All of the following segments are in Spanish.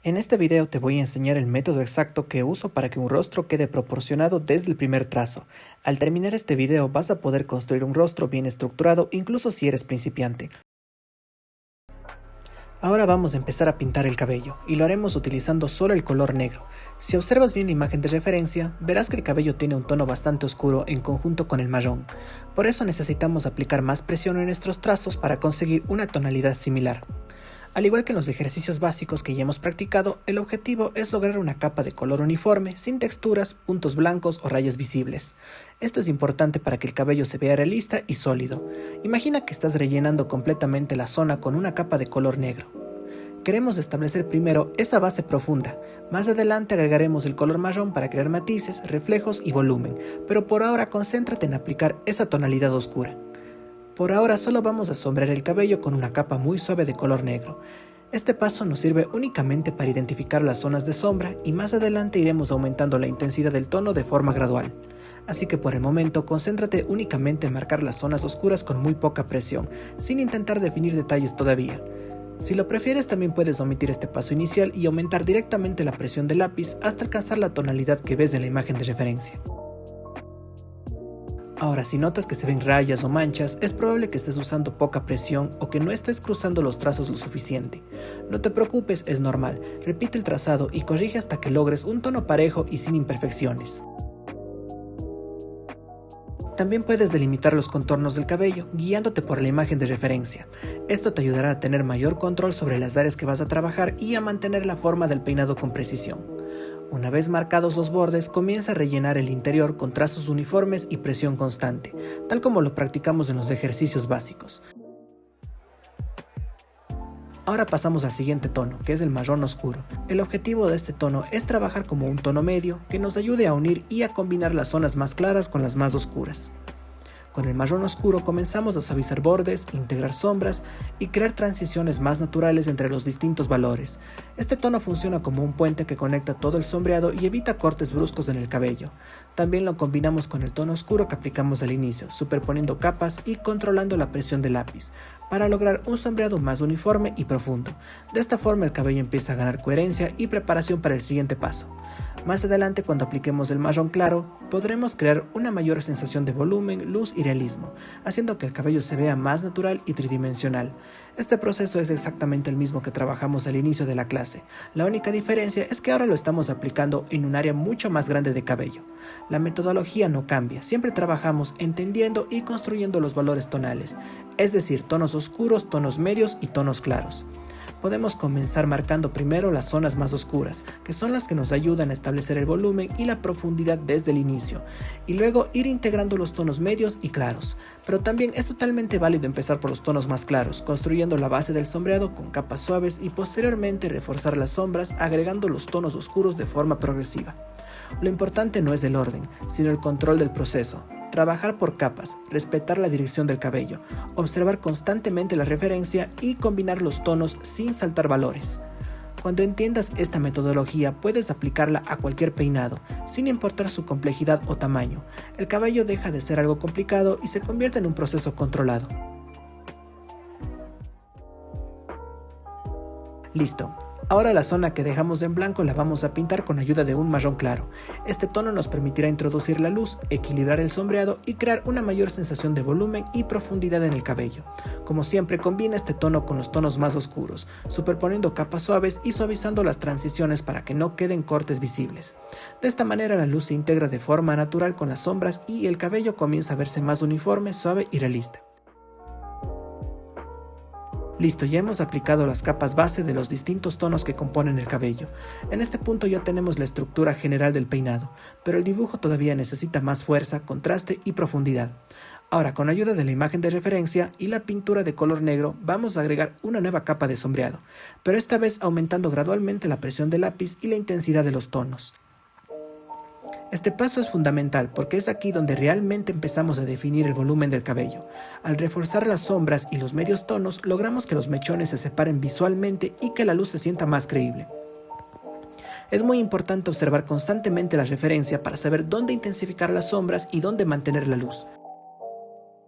En este video te voy a enseñar el método exacto que uso para que un rostro quede proporcionado desde el primer trazo. Al terminar este video vas a poder construir un rostro bien estructurado incluso si eres principiante. Ahora vamos a empezar a pintar el cabello, y lo haremos utilizando solo el color negro. Si observas bien la imagen de referencia, verás que el cabello tiene un tono bastante oscuro en conjunto con el marrón. Por eso necesitamos aplicar más presión en nuestros trazos para conseguir una tonalidad similar. Al igual que en los ejercicios básicos que ya hemos practicado, el objetivo es lograr una capa de color uniforme, sin texturas, puntos blancos o rayas visibles. Esto es importante para que el cabello se vea realista y sólido. Imagina que estás rellenando completamente la zona con una capa de color negro. Queremos establecer primero esa base profunda. Más adelante agregaremos el color marrón para crear matices, reflejos y volumen, pero por ahora concéntrate en aplicar esa tonalidad oscura. Por ahora solo vamos a sombrear el cabello con una capa muy suave de color negro. Este paso nos sirve únicamente para identificar las zonas de sombra y más adelante iremos aumentando la intensidad del tono de forma gradual. Así que por el momento concéntrate únicamente en marcar las zonas oscuras con muy poca presión, sin intentar definir detalles todavía. Si lo prefieres también puedes omitir este paso inicial y aumentar directamente la presión del lápiz hasta alcanzar la tonalidad que ves en la imagen de referencia. Ahora, si notas que se ven rayas o manchas, es probable que estés usando poca presión o que no estés cruzando los trazos lo suficiente. No te preocupes, es normal. Repite el trazado y corrige hasta que logres un tono parejo y sin imperfecciones. También puedes delimitar los contornos del cabello, guiándote por la imagen de referencia. Esto te ayudará a tener mayor control sobre las áreas que vas a trabajar y a mantener la forma del peinado con precisión. Una vez marcados los bordes, comienza a rellenar el interior con trazos uniformes y presión constante, tal como lo practicamos en los ejercicios básicos. Ahora pasamos al siguiente tono, que es el marrón oscuro. El objetivo de este tono es trabajar como un tono medio que nos ayude a unir y a combinar las zonas más claras con las más oscuras. Con el marrón oscuro comenzamos a suavizar bordes, integrar sombras y crear transiciones más naturales entre los distintos valores. Este tono funciona como un puente que conecta todo el sombreado y evita cortes bruscos en el cabello. También lo combinamos con el tono oscuro que aplicamos al inicio, superponiendo capas y controlando la presión del lápiz, para lograr un sombreado más uniforme y profundo. De esta forma el cabello empieza a ganar coherencia y preparación para el siguiente paso. Más adelante, cuando apliquemos el marrón claro, podremos crear una mayor sensación de volumen, luz y realismo, haciendo que el cabello se vea más natural y tridimensional. Este proceso es exactamente el mismo que trabajamos al inicio de la clase. La única diferencia es que ahora lo estamos aplicando en un área mucho más grande de cabello. La metodología no cambia, siempre trabajamos entendiendo y construyendo los valores tonales, es decir, tonos oscuros, tonos medios y tonos claros. Podemos comenzar marcando primero las zonas más oscuras, que son las que nos ayudan a establecer el volumen y la profundidad desde el inicio, y luego ir integrando los tonos medios y claros. Pero también es totalmente válido empezar por los tonos más claros, construyendo la base del sombreado con capas suaves y posteriormente reforzar las sombras agregando los tonos oscuros de forma progresiva. Lo importante no es el orden, sino el control del proceso. Trabajar por capas, respetar la dirección del cabello, observar constantemente la referencia y combinar los tonos sin saltar valores. Cuando entiendas esta metodología puedes aplicarla a cualquier peinado, sin importar su complejidad o tamaño. El cabello deja de ser algo complicado y se convierte en un proceso controlado. Listo. Ahora la zona que dejamos en blanco la vamos a pintar con ayuda de un marrón claro. Este tono nos permitirá introducir la luz, equilibrar el sombreado y crear una mayor sensación de volumen y profundidad en el cabello. Como siempre, combina este tono con los tonos más oscuros, superponiendo capas suaves y suavizando las transiciones para que no queden cortes visibles. De esta manera la luz se integra de forma natural con las sombras y el cabello comienza a verse más uniforme, suave y realista. Listo, ya hemos aplicado las capas base de los distintos tonos que componen el cabello. En este punto ya tenemos la estructura general del peinado, pero el dibujo todavía necesita más fuerza, contraste y profundidad. Ahora, con ayuda de la imagen de referencia y la pintura de color negro, vamos a agregar una nueva capa de sombreado, pero esta vez aumentando gradualmente la presión del lápiz y la intensidad de los tonos. Este paso es fundamental porque es aquí donde realmente empezamos a definir el volumen del cabello. Al reforzar las sombras y los medios tonos, logramos que los mechones se separen visualmente y que la luz se sienta más creíble. Es muy importante observar constantemente la referencia para saber dónde intensificar las sombras y dónde mantener la luz.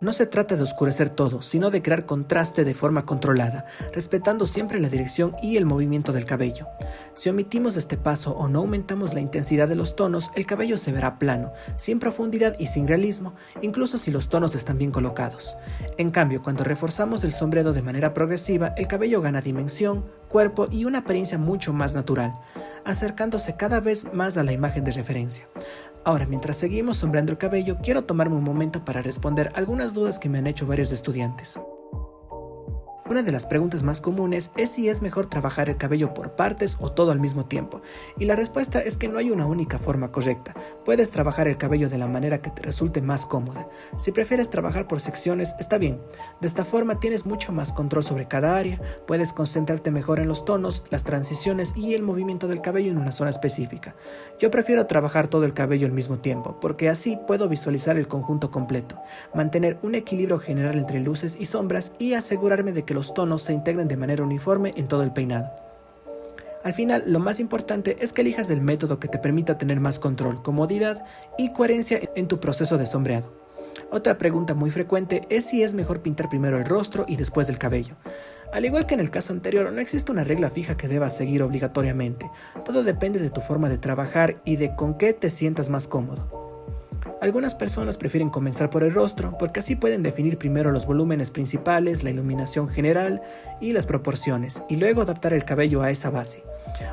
No se trata de oscurecer todo, sino de crear contraste de forma controlada, respetando siempre la dirección y el movimiento del cabello. Si omitimos este paso o no aumentamos la intensidad de los tonos, el cabello se verá plano, sin profundidad y sin realismo, incluso si los tonos están bien colocados. En cambio, cuando reforzamos el sombreado de manera progresiva, el cabello gana dimensión, cuerpo y una apariencia mucho más natural, acercándose cada vez más a la imagen de referencia. Ahora, mientras seguimos sombreando el cabello, quiero tomarme un momento para responder algunas dudas que me han hecho varios estudiantes. Una de las preguntas más comunes es si es mejor trabajar el cabello por partes o todo al mismo tiempo, y la respuesta es que no hay una única forma correcta. Puedes trabajar el cabello de la manera que te resulte más cómoda. Si prefieres trabajar por secciones, está bien. De esta forma tienes mucho más control sobre cada área, puedes concentrarte mejor en los tonos, las transiciones y el movimiento del cabello en una zona específica. Yo prefiero trabajar todo el cabello al mismo tiempo, porque así puedo visualizar el conjunto completo, mantener un equilibrio general entre luces y sombras y asegurarme de que los tonos se integren de manera uniforme en todo el peinado. Al final, lo más importante es que elijas el método que te permita tener más control, comodidad y coherencia en tu proceso de sombreado. Otra pregunta muy frecuente es si es mejor pintar primero el rostro y después el cabello. Al igual que en el caso anterior, no existe una regla fija que debas seguir obligatoriamente. Todo depende de tu forma de trabajar y de con qué te sientas más cómodo. Algunas personas prefieren comenzar por el rostro porque así pueden definir primero los volúmenes principales, la iluminación general y las proporciones, y luego adaptar el cabello a esa base.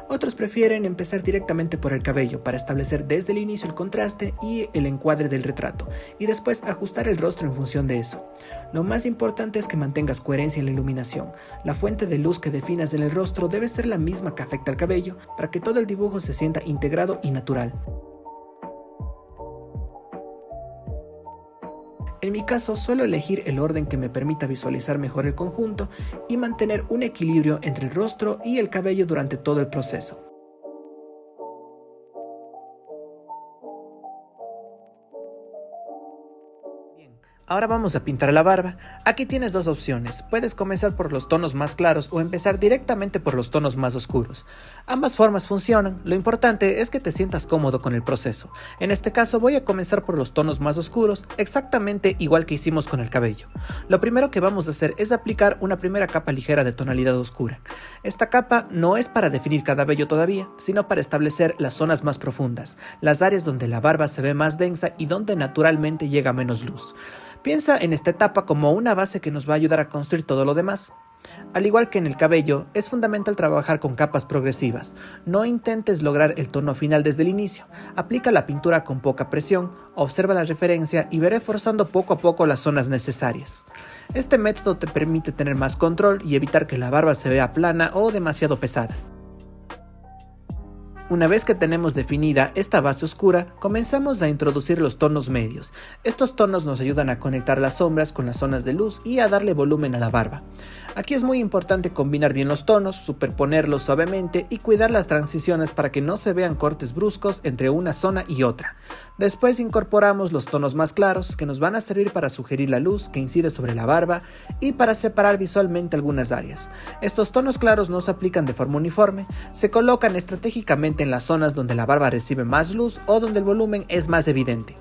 Otros prefieren empezar directamente por el cabello para establecer desde el inicio el contraste y el encuadre del retrato, y después ajustar el rostro en función de eso. Lo más importante es que mantengas coherencia en la iluminación. La fuente de luz que definas en el rostro debe ser la misma que afecta al cabello para que todo el dibujo se sienta integrado y natural. En mi caso, suelo elegir el orden que me permita visualizar mejor el conjunto y mantener un equilibrio entre el rostro y el cabello durante todo el proceso. Ahora vamos a pintar la barba. Aquí tienes dos opciones. Puedes comenzar por los tonos más claros o empezar directamente por los tonos más oscuros. Ambas formas funcionan. Lo importante es que te sientas cómodo con el proceso. En este caso voy a comenzar por los tonos más oscuros, exactamente igual que hicimos con el cabello. Lo primero que vamos a hacer es aplicar una primera capa ligera de tonalidad oscura. Esta capa no es para definir cada vello todavía, sino para establecer las zonas más profundas, las áreas donde la barba se ve más densa y donde naturalmente llega menos luz. Piensa en esta etapa como una base que nos va a ayudar a construir todo lo demás. Al igual que en el cabello, es fundamental trabajar con capas progresivas. No intentes lograr el tono final desde el inicio. Aplica la pintura con poca presión, observa la referencia y ve reforzando poco a poco las zonas necesarias. Este método te permite tener más control y evitar que la barba se vea plana o demasiado pesada. Una vez que tenemos definida esta base oscura, comenzamos a introducir los tonos medios. Estos tonos nos ayudan a conectar las sombras con las zonas de luz y a darle volumen a la barba. Aquí es muy importante combinar bien los tonos, superponerlos suavemente y cuidar las transiciones para que no se vean cortes bruscos entre una zona y otra. Después incorporamos los tonos más claros que nos van a servir para sugerir la luz que incide sobre la barba y para separar visualmente algunas áreas. Estos tonos claros no se aplican de forma uniforme, se colocan estratégicamente en las zonas donde la barba recibe más luz o donde el volumen es más evidente.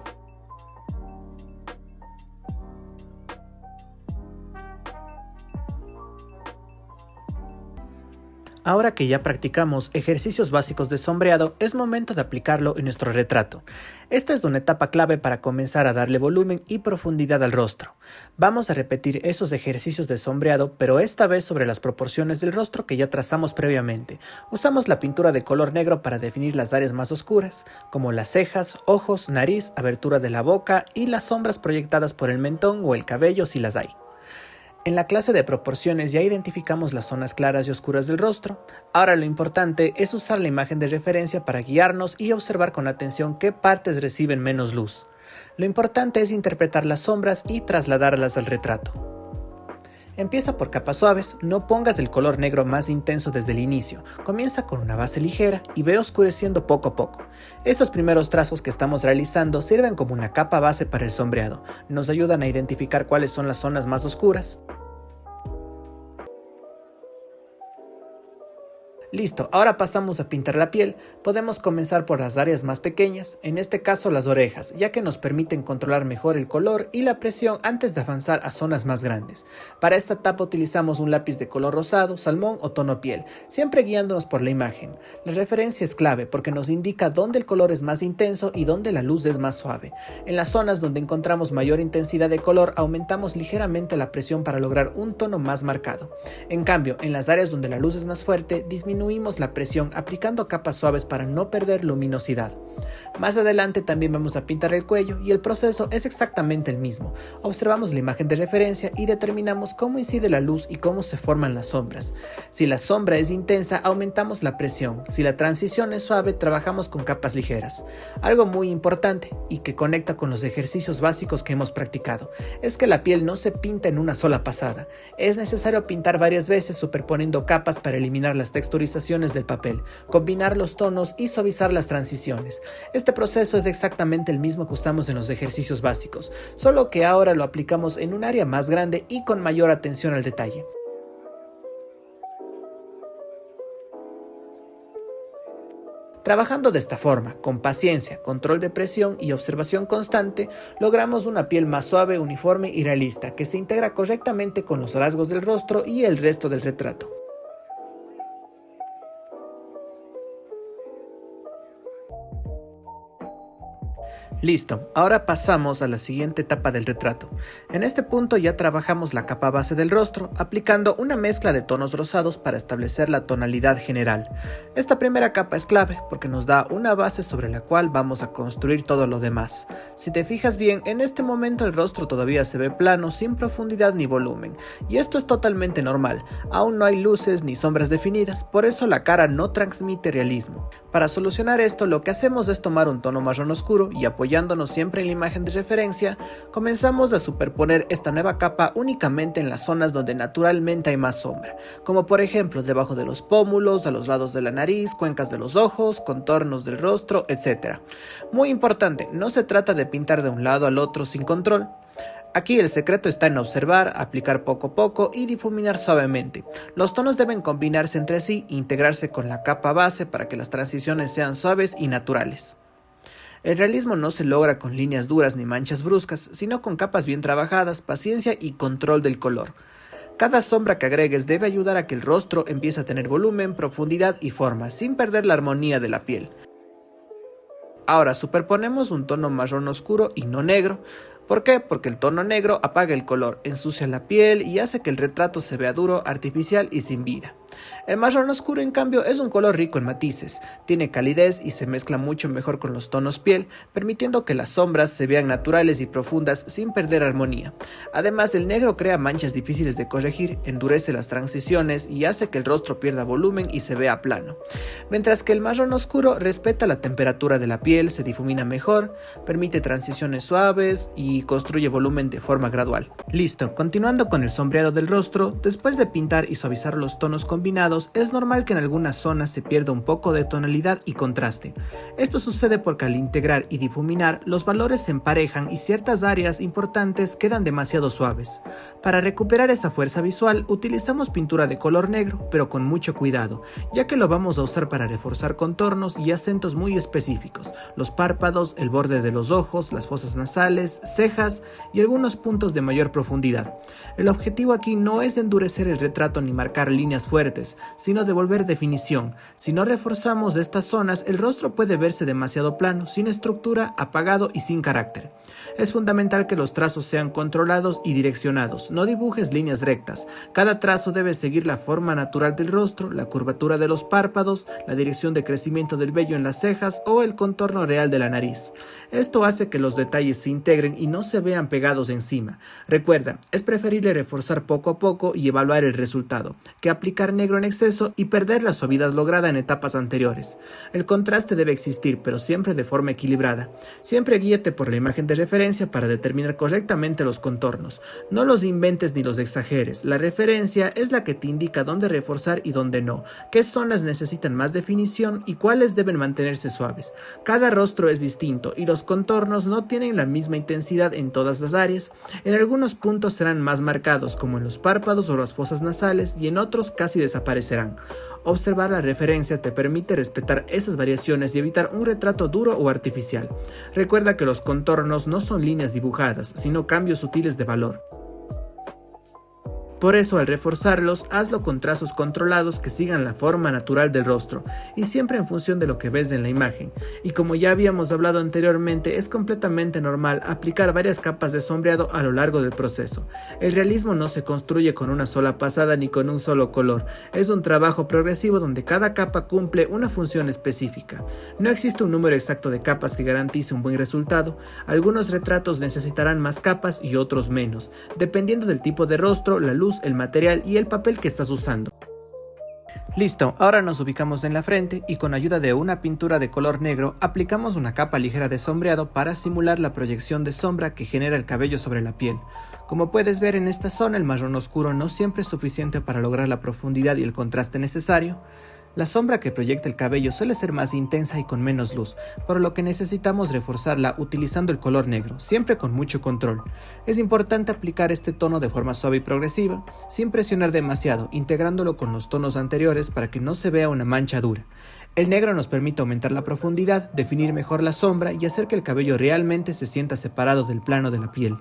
Ahora que ya practicamos ejercicios básicos de sombreado, es momento de aplicarlo en nuestro retrato. Esta es una etapa clave para comenzar a darle volumen y profundidad al rostro. Vamos a repetir esos ejercicios de sombreado, pero esta vez sobre las proporciones del rostro que ya trazamos previamente. Usamos la pintura de color negro para definir las áreas más oscuras, como las cejas, ojos, nariz, abertura de la boca y las sombras proyectadas por el mentón o el cabello si las hay. En la clase de proporciones ya identificamos las zonas claras y oscuras del rostro. Ahora lo importante es usar la imagen de referencia para guiarnos y observar con atención qué partes reciben menos luz. Lo importante es interpretar las sombras y trasladarlas al retrato. Empieza por capas suaves, no pongas el color negro más intenso desde el inicio. Comienza con una base ligera y ve oscureciendo poco a poco. Estos primeros trazos que estamos realizando sirven como una capa base para el sombreado. Nos ayudan a identificar cuáles son las zonas más oscuras. Listo, ahora pasamos a pintar la piel. Podemos comenzar por las áreas más pequeñas, en este caso las orejas, ya que nos permiten controlar mejor el color y la presión antes de avanzar a zonas más grandes. Para esta etapa utilizamos un lápiz de color rosado, salmón o tono piel, siempre guiándonos por la imagen. La referencia es clave porque nos indica dónde el color es más intenso y dónde la luz es más suave. En las zonas donde encontramos mayor intensidad de color, aumentamos ligeramente la presión para lograr un tono más marcado. En cambio, en las áreas donde la luz es más fuerte, disminuimos la presión aplicando capas suaves para no perder luminosidad. Más adelante también vamos a pintar el cuello y el proceso es exactamente el mismo. Observamos la imagen de referencia y determinamos cómo incide la luz y cómo se forman las sombras. Si la sombra es intensa, aumentamos la presión. Si la transición es suave, trabajamos con capas ligeras. Algo muy importante y que conecta con los ejercicios básicos que hemos practicado es que la piel no se pinta en una sola pasada. Es necesario pintar varias veces superponiendo capas para eliminar las texturizaciones del papel, combinar los tonos y suavizar las transiciones. Este proceso es exactamente el mismo que usamos en los ejercicios básicos, solo que ahora lo aplicamos en un área más grande y con mayor atención al detalle. Trabajando de esta forma, con paciencia, control de presión y observación constante, logramos una piel más suave, uniforme y realista, que se integra correctamente con los rasgos del rostro y el resto del retrato. Listo, ahora pasamos a la siguiente etapa del retrato. En este punto ya trabajamos la capa base del rostro, aplicando una mezcla de tonos rosados para establecer la tonalidad general. Esta primera capa es clave porque nos da una base sobre la cual vamos a construir todo lo demás. Si te fijas bien, en este momento el rostro todavía se ve plano, sin profundidad ni volumen, y esto es totalmente normal. Aún no hay luces ni sombras definidas, por eso la cara no transmite realismo. Para solucionar esto, lo que hacemos es tomar un tono marrón oscuro y apoyándonos siempre en la imagen de referencia, comenzamos a superponer esta nueva capa únicamente en las zonas donde naturalmente hay más sombra, como por ejemplo debajo de los pómulos, a los lados de la nariz, cuencas de los ojos, contornos del rostro, etc. Muy importante, no se trata de pintar de un lado al otro sin control. Aquí el secreto está en observar, aplicar poco a poco y difuminar suavemente. Los tonos deben combinarse entre sí e integrarse con la capa base para que las transiciones sean suaves y naturales. El realismo no se logra con líneas duras ni manchas bruscas, sino con capas bien trabajadas, paciencia y control del color. Cada sombra que agregues debe ayudar a que el rostro empiece a tener volumen, profundidad y forma, sin perder la armonía de la piel. Ahora superponemos un tono marrón oscuro y no negro. ¿Por qué? Porque el tono negro apaga el color, ensucia la piel y hace que el retrato se vea duro, artificial y sin vida. El marrón oscuro, en cambio, es un color rico en matices, tiene calidez y se mezcla mucho mejor con los tonos piel, permitiendo que las sombras se vean naturales y profundas sin perder armonía. Además, el negro crea manchas difíciles de corregir, endurece las transiciones y hace que el rostro pierda volumen y se vea plano. Mientras que el marrón oscuro respeta la temperatura de la piel, se difumina mejor, permite transiciones suaves y construye volumen de forma gradual. Listo, continuando con el sombreado del rostro, después de pintar y suavizar los tonos combinados, es normal que en algunas zonas se pierda un poco de tonalidad y contraste. Esto sucede porque al integrar y difuminar, los valores se emparejan y ciertas áreas importantes quedan demasiado suaves. Para recuperar esa fuerza visual, utilizamos pintura de color negro, pero con mucho cuidado, ya que lo vamos a usar para reforzar contornos y acentos muy específicos, los párpados, el borde de los ojos, las fosas nasales, cejas y algunos puntos de mayor profundidad. El objetivo aquí no es endurecer el retrato ni marcar líneas fuertes, sino devolver definición. Si no reforzamos estas zonas, el rostro puede verse demasiado plano, sin estructura, apagado y sin carácter. Es fundamental que los trazos sean controlados y direccionados. No dibujes líneas rectas. Cada trazo debe seguir la forma natural del rostro, la curvatura de los párpados, la dirección de crecimiento del vello en las cejas o el contorno real de la nariz. Esto hace que los detalles se integren y no se vean pegados encima. Recuerda, es preferible reforzar poco a poco y evaluar el resultado, que aplicar negro en exceso y perder la suavidad lograda en etapas anteriores. El contraste debe existir, pero siempre de forma equilibrada. Siempre guíate por la imagen de de referencia para determinar correctamente los contornos. No los inventes ni los exageres. La referencia es la que te indica dónde reforzar y dónde no, qué zonas necesitan más definición y cuáles deben mantenerse suaves. Cada rostro es distinto y los contornos no tienen la misma intensidad en todas las áreas. En algunos puntos serán más marcados, como en los párpados o las fosas nasales, y en otros casi desaparecerán. Observar la referencia te permite respetar esas variaciones y evitar un retrato duro o artificial. Recuerda que los contornos no son líneas dibujadas, sino cambios sutiles de valor. Por eso, al reforzarlos, hazlo con trazos controlados que sigan la forma natural del rostro y siempre en función de lo que ves en la imagen. Y como ya habíamos hablado anteriormente, es completamente normal aplicar varias capas de sombreado a lo largo del proceso. El realismo no se construye con una sola pasada ni con un solo color. Es un trabajo progresivo donde cada capa cumple una función específica. No existe un número exacto de capas que garantice un buen resultado. Algunos retratos necesitarán más capas y otros menos, dependiendo del tipo de rostro, la luz, el material y el papel que estás usando. Listo, ahora nos ubicamos en la frente y con ayuda de una pintura de color negro aplicamos una capa ligera de sombreado para simular la proyección de sombra que genera el cabello sobre la piel. Como puedes ver, en esta zona el marrón oscuro no siempre es suficiente para lograr la profundidad y el contraste necesario. La sombra que proyecta el cabello suele ser más intensa y con menos luz, por lo que necesitamos reforzarla utilizando el color negro, siempre con mucho control. Es importante aplicar este tono de forma suave y progresiva, sin presionar demasiado, integrándolo con los tonos anteriores para que no se vea una mancha dura. El negro nos permite aumentar la profundidad, definir mejor la sombra y hacer que el cabello realmente se sienta separado del plano de la piel.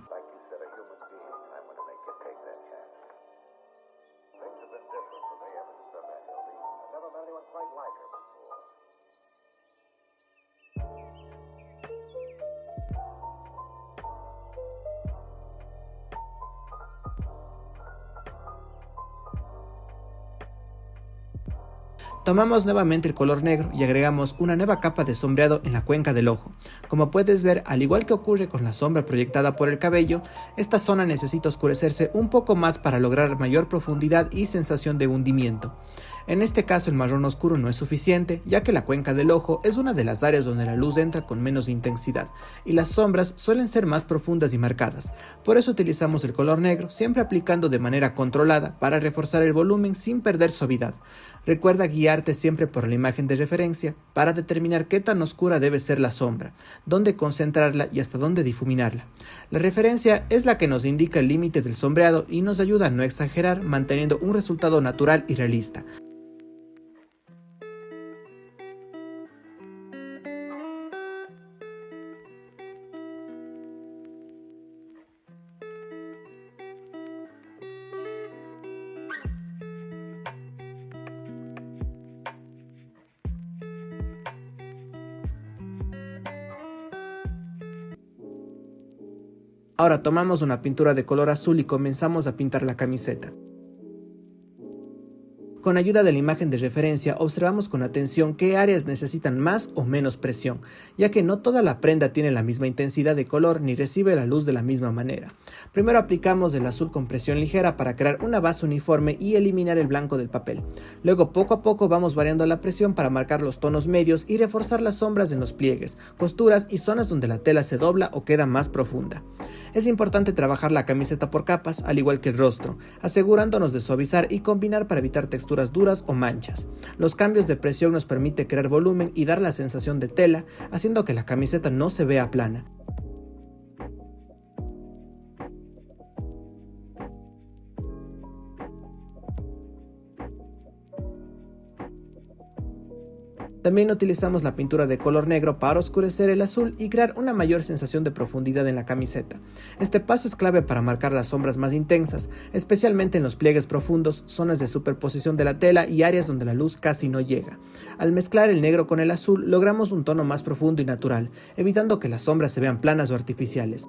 Tomamos nuevamente el color negro y agregamos una nueva capa de sombreado en la cuenca del ojo. Como puedes ver, al igual que ocurre con la sombra proyectada por el cabello, esta zona necesita oscurecerse un poco más para lograr mayor profundidad y sensación de hundimiento. En este caso el marrón oscuro no es suficiente, ya que la cuenca del ojo es una de las áreas donde la luz entra con menos intensidad y las sombras suelen ser más profundas y marcadas. Por eso utilizamos el color negro, siempre aplicando de manera controlada para reforzar el volumen sin perder suavidad. Recuerda guiarte siempre por la imagen de referencia para determinar qué tan oscura debe ser la sombra, dónde concentrarla y hasta dónde difuminarla. La referencia es la que nos indica el límite del sombreado y nos ayuda a no exagerar, manteniendo un resultado natural y realista. Ahora tomamos una pintura de color azul y comenzamos a pintar la camiseta. Con ayuda de la imagen de referencia observamos con atención qué áreas necesitan más o menos presión, ya que no toda la prenda tiene la misma intensidad de color ni recibe la luz de la misma manera. Primero aplicamos el azul con presión ligera para crear una base uniforme y eliminar el blanco del papel. Luego poco a poco vamos variando la presión para marcar los tonos medios y reforzar las sombras en los pliegues, costuras y zonas donde la tela se dobla o queda más profunda. Es importante trabajar la camiseta por capas, al igual que el rostro, asegurándonos de suavizar y combinar para evitar texturas duras o manchas. Los cambios de presión nos permiten crear volumen y dar la sensación de tela, haciendo que la camiseta no se vea plana. También utilizamos la pintura de color negro para oscurecer el azul y crear una mayor sensación de profundidad en la camiseta. Este paso es clave para marcar las sombras más intensas, especialmente en los pliegues profundos, zonas de superposición de la tela y áreas donde la luz casi no llega. Al mezclar el negro con el azul, logramos un tono más profundo y natural, evitando que las sombras se vean planas o artificiales.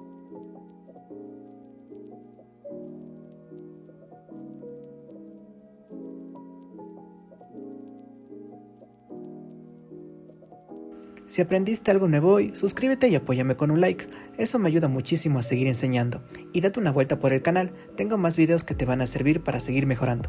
Si aprendiste algo nuevo hoy, suscríbete y apóyame con un like, eso me ayuda muchísimo a seguir enseñando. Y date una vuelta por el canal, tengo más videos que te van a servir para seguir mejorando.